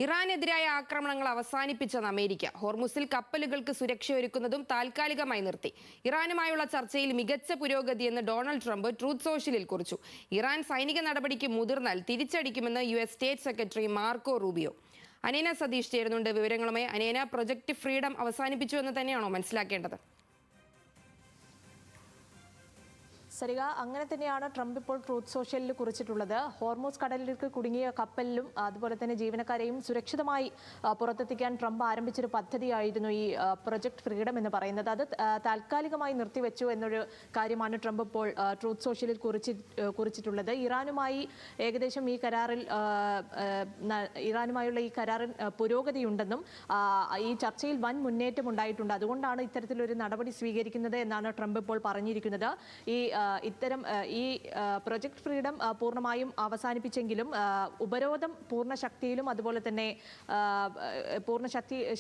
ഇറാനെതിരായ ആക്രമണങ്ങൾ അവസാനിപ്പിച്ചെന്ന് അമേരിക്ക. ഹോർമുസിൽ കപ്പലുകൾക്ക് സുരക്ഷയൊരുക്കുന്നതും താൽക്കാലികമായി നിർത്തി. ഇറാനുമായുള്ള ചർച്ചയിൽ മികച്ച പുരോഗതിയെന്ന് ഡൊണാൾഡ് ട്രംപ് ട്രൂത്ത് സോഷ്യലിൽ കുറിച്ചു. ഇറാൻ സൈനിക നടപടിക്ക് മുതിർന്നാൽ തിരിച്ചടിക്കുമെന്ന് US state secretary Marco Rubio. അനേന സതീഷ് ചേരുന്നുണ്ട് വിവരങ്ങളുമായി. അനേന, പ്രൊജക്ട് ഫ്രീഡം അവസാനിപ്പിച്ചു എന്ന് തന്നെയാണോ മനസ്സിലാക്കേണ്ടത്? സരിക, അങ്ങനെ തന്നെയാണ് ട്രംപ് ഇപ്പോൾ ട്രൂത്ത് സോഷ്യലിൽ കുറിച്ചിട്ടുള്ളത്. ഹോർമൂസ് കടലിലേക്ക് കുടുങ്ങിയ കപ്പലിലും അതുപോലെ തന്നെ ജീവനക്കാരെയും സുരക്ഷിതമായി പുറത്തെത്തിക്കാൻ ട്രംപ് ആരംഭിച്ചൊരു പദ്ധതിയായിരുന്നു ഈ പ്രൊജക്ട് ഫ്രീഡം എന്ന് പറയുന്നത്. അത് താൽക്കാലികമായി നിർത്തിവെച്ചു എന്നൊരു കാര്യമാണ് ട്രംപ് ഇപ്പോൾ ട്രൂത്ത് സോഷ്യലിൽ കുറിച്ചിട്ടുള്ളത്. ഏകദേശം ഇറാനുമായുള്ള ഈ കരാറിൽ പുരോഗതിയുണ്ടെന്നും ഈ ചർച്ചയിൽ വൻ മുന്നേറ്റം ഉണ്ടായിട്ടുണ്ട്, അതുകൊണ്ടാണ് ഇത്തരത്തിലൊരു നടപടി സ്വീകരിക്കുന്നത് എന്നാണ് ട്രംപ് ഇപ്പോൾ പറഞ്ഞിരിക്കുന്നത്. ഈ പ്രൊജക്ട് ഫ്രീഡം പൂർണ്ണമായും അവസാനിപ്പിച്ചെങ്കിലും ഉപരോധം പൂർണ്ണ ശക്തിയിലും അതുപോലെ തന്നെ പൂർണ്ണ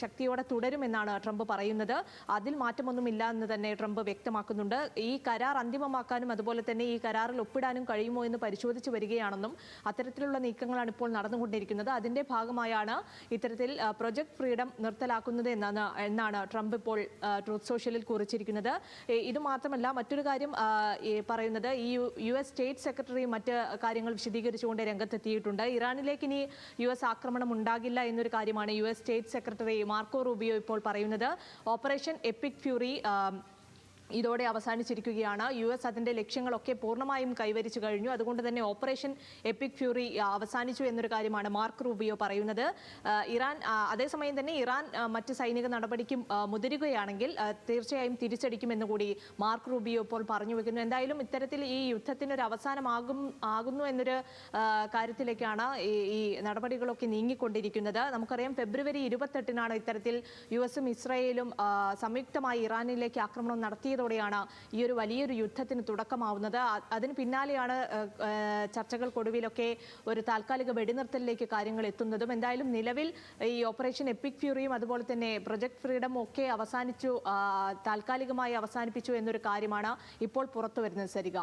ശക്തിയോടെ തുടരുമെന്നാണ് ട്രംപ് പറയുന്നത്. അതിൽ മാറ്റമൊന്നുമില്ല എന്ന് തന്നെ ട്രംപ് വ്യക്തമാക്കുന്നുണ്ട്. ഈ കരാർ അന്തിമമാക്കാനും അതുപോലെ തന്നെ ഈ കരാറിൽ ഒപ്പിടാനും കഴിയുമോ എന്ന് പരിശോധിച്ചു വരികയാണെന്നും അത്തരത്തിലുള്ള നീക്കങ്ങളാണ് ഇപ്പോൾ നടന്നുകൊണ്ടിരിക്കുന്നത്. അതിന്റെ ഭാഗമായാണ് ഇത്തരത്തിൽ പ്രൊജക്ട് ഫ്രീഡം നിർത്തലാക്കുന്നത് എന്നാണ് ട്രംപ് ഇപ്പോൾ ട്രൂത്ത് സോഷ്യലിൽ കുറിച്ചിരിക്കുന്നത്. ഇത് മാത്രമല്ല, മറ്റൊരു കാര്യം പറയുന്നത് ഈ US സ്റ്റേറ്റ് സെക്രട്ടറി മറ്റ് കാര്യങ്ങൾ വിശദീകരിച്ചുകൊണ്ട് രംഗത്തെത്തിയിട്ടുണ്ട്. ഇറാനിലേക്ക് ഇനി US ആക്രമണം ഉണ്ടാകില്ല എന്നൊരു കാര്യമാണ് US state secretary Marco Rubio ഇപ്പോൾ പറയുന്നത്. ഓപ്പറേഷൻ എപ്പിക് ഫ്യൂറി ഇതോടെ അവസാനിച്ചിരിക്കുകയാണ്. US അതിന്റെ ലക്ഷ്യങ്ങളൊക്കെ പൂർണ്ണമായും കൈവരിച്ചു കഴിഞ്ഞു. അതുകൊണ്ട് തന്നെ ഓപ്പറേഷൻ എപ്പിക് ഫ്യൂറി അവസാനിച്ചു എന്നൊരു കാര്യമാണ് മാർക്ക് റൂബിയോ പറയുന്നത്. അതേസമയം തന്നെ ഇറാൻ മറ്റ് സൈനിക നടപടിക്ക് മുതിരുകയാണെങ്കിൽ തീർച്ചയായും തിരിച്ചടിക്കുമെന്ന് കൂടി മാർക്ക് റൂബിയോ ഇപ്പോൾ പറഞ്ഞു വെക്കുന്നു. എന്തായാലും ഇത്തരത്തിൽ ഈ യുദ്ധത്തിനൊരു അവസാനമാകുന്നു എന്നൊരു കാര്യത്തിലേക്കാണ് ഈ നടപടികളൊക്കെ നീങ്ങിക്കൊണ്ടിരിക്കുന്നത്. നമുക്കറിയാം, ഫെബ്രുവരി 28-നാണ് ഇത്തരത്തിൽ US-ഉം ഇസ്രായേലും സംയുക്തമായി ഇറാനിലേക്ക് ആക്രമണം നടത്തിയത് ോടെയാണ് ഈ ഒരു വലിയൊരു യുദ്ധത്തിന് തുടക്കമാവുന്നത്. അതിന് പിന്നാലെയാണ് ചർച്ചകൾക്കൊടുവിലൊക്കെ ഒരു താൽക്കാലിക വെടിനിർത്തലിലേക്ക് കാര്യങ്ങൾ എത്തുന്നതും. എന്തായാലും നിലവിൽ ഈ ഓപ്പറേഷൻ എപ്പിക് ഫ്യൂറിയും അതുപോലെ തന്നെ പ്രൊജക്ട് ഫ്രീഡം ഒക്കെ താൽക്കാലികമായി അവസാനിപ്പിച്ചു എന്നൊരു കാര്യമാണ് ഇപ്പോൾ പുറത്തു വരുന്നത്. സരിക.